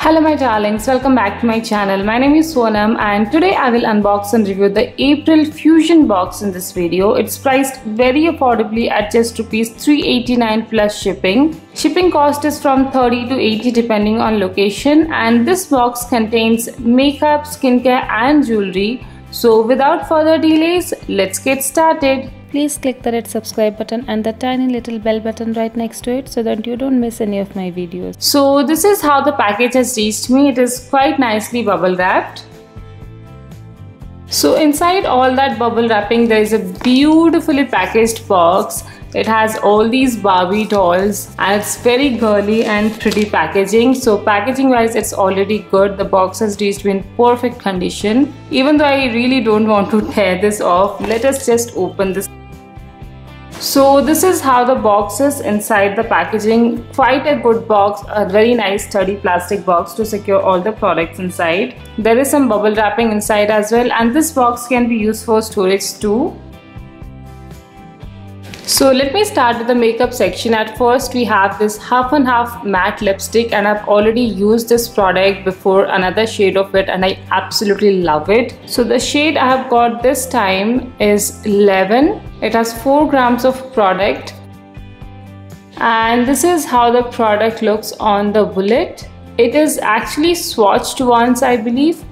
Hello my darlings, welcome back to my channel. My name is Sonam and today I will unbox and review the April Fusion box in this video. It's priced very affordably at just Rs 389 plus shipping. Shipping cost is from 30 to 80 depending on location, and this box contains makeup, skincare and jewelry. So without further delays, let's get started. Please click the red subscribe button and the tiny little bell button right next to it so that you don't miss any of my videos. So this is how the package has reached me. It is quite nicely bubble wrapped. So inside all that bubble wrapping, there is a beautifully packaged box. It has all these Barbie dolls and it's very girly and pretty packaging. So packaging wise, it's already good. The box has reached me in perfect condition. Even though I really don't want to tear this off, let us just open this. So this is how the box is inside the packaging. Quite a good box, a very nice sturdy plastic box to secure all the products inside. There is some bubble wrapping inside as well, and this box can be used for storage too. So let me start with the makeup section. At first we have this half and half matte lipstick, and I've already used this product before, another shade of it, and I absolutely love it. So the shade I have got this time is 11. It has 4 grams of product, and this is how the product looks on the bullet. It is actually swatched once, I believe.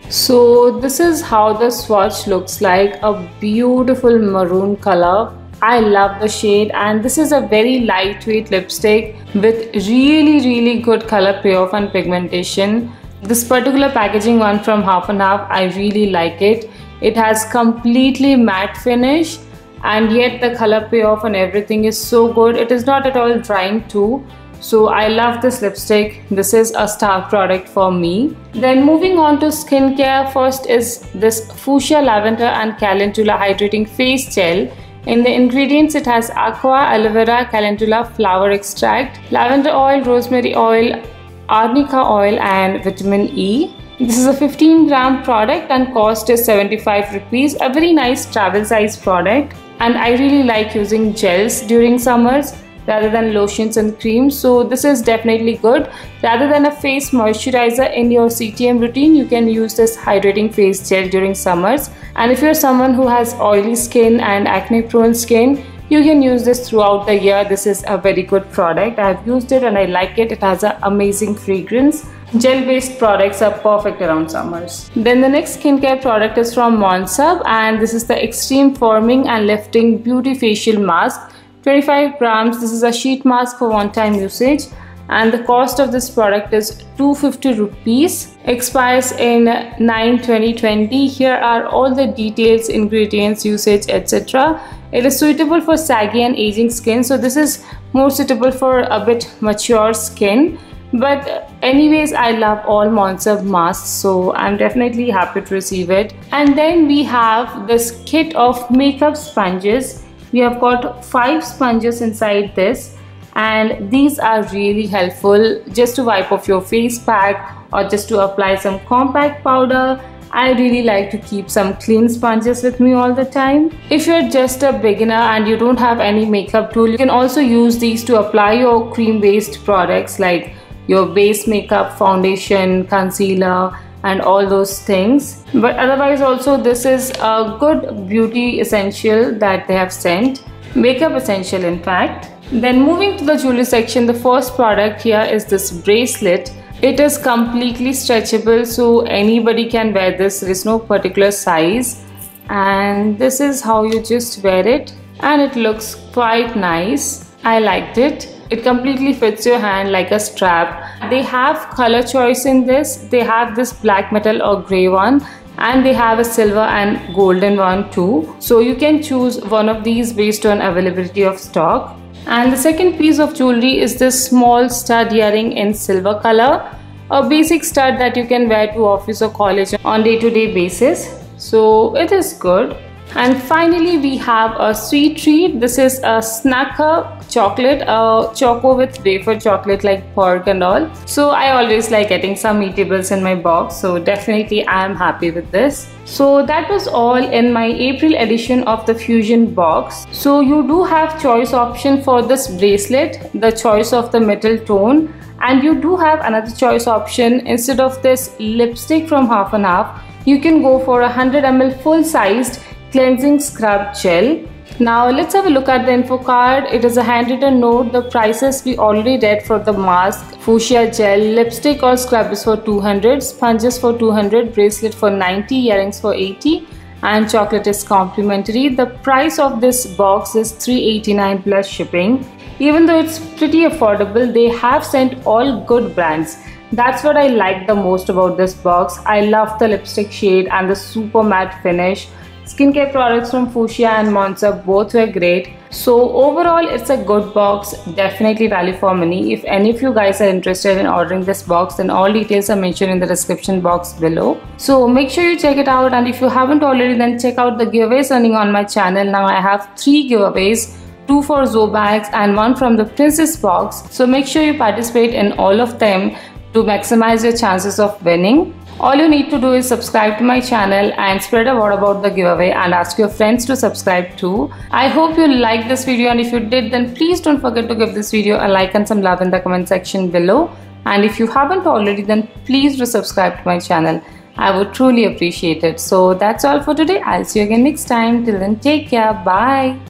So this is how the swatch looks like, a beautiful maroon color. I love the shade, and this is a very lightweight lipstick with really good color payoff and pigmentation. This particular packaging one from half and half, I really like it. It has completely matte finish, and yet the color payoff and everything is so good. It is not at all drying too. So I love this lipstick. This is a star product for me. Then moving on to skincare, first is this Fuchsia Lavender and Calendula Hydrating Face Gel. In the ingredients, it has aqua, aloe vera, calendula flower extract, lavender oil, rosemary oil, arnica oil and vitamin E. This is a 15 gram product and cost is 75 rupees. A very nice travel size product, and I really like using gels during summers rather than lotions and creams. So this is definitely good. Rather than a face moisturizer in your CTM routine, you can use this hydrating face gel during summers. And if you're someone who has oily skin and acne prone skin, you can use this throughout the year. This is a very good product. I have used it and I like it. It has an amazing fragrance. Gel based products are perfect around summers. Then the next skincare product is from Monsub, and this is the Extreme Firming and Lifting Beauty Facial Mask. 25 grams. This is a sheet mask for one-time usage, and the cost of this product is 250 rupees. Expires in 9/2020. Here are all the details, ingredients, usage, etc. It is suitable for saggy and aging skin, so this is more suitable for a bit mature skin. But anyways, I love all Monsub masks, so I'm definitely happy to receive it. And then we have this kit of makeup sponges. We have got 5 sponges inside this, and these are really helpful just to wipe off your face pack or just to apply some compact powder. I really like to keep some clean sponges with me all the time. If you're just a beginner and you don't have any makeup tool, you can also use these to apply your cream based products like your base makeup, foundation, concealer and all those things. But otherwise also, this is a good beauty essential that they have sent, makeup essential in fact. Then moving to the jewelry section, the first product here is this bracelet. It is completely stretchable, so anybody can wear this. There is no particular size, and this is how you just wear it, and it looks quite nice. I liked it. It completely fits your hand like a strap. They have color choice in this. They have this black metal or grey one, and they have a silver and golden one too. So you can choose one of these based on availability of stock. And the second piece of jewelry is this small stud earring in silver color, a basic stud that you can wear to office or college on day-to-day basis. So it is good. And finally we have a sweet treat. This is a snacker chocolate, a choco with wafer chocolate like pork and all. So I always like getting some eatables in my box, so definitely I am happy with this. So that was all in my April edition of the Fusion box. So you do have choice option for this bracelet, the choice of the metal tone And you do have another choice option. Instead of this lipstick from half and half, you can go for a 100 ml full-sized cleansing scrub gel. Now let's have a look at the info card. It is a handwritten note. The prices we already read for the mask. Fuchsia gel, lipstick or scrub is for 200, sponges for 200, bracelet for 90, earrings for 80, and chocolate is complimentary. The price of this box is $389 plus shipping. Even though it's pretty affordable, they have sent all good brands. That's what I like the most about this box. I love the lipstick shade and the super matte finish. Skincare products from Fuchsia and Monza both were great. So overall, it's a good box, definitely value for money. If any of you guys are interested in ordering this box, then all details are mentioned in the description box below. So make sure you check it out, and if you haven't already, then check out the giveaways running on my channel. Now I have 3 giveaways, 2 for Zoe bags and 1 from the Princess box. So make sure you participate in all of them to maximize your chances of winning. All you need to do is subscribe to my channel and spread a word about the giveaway and ask your friends to subscribe too. I hope you liked this video, and if you did, then please don't forget to give this video a like and some love in the comment section below. And if you haven't already, then please do subscribe to my channel. I would truly appreciate it. So that's all for today. I'll see you again next time. Till then, take care. Bye.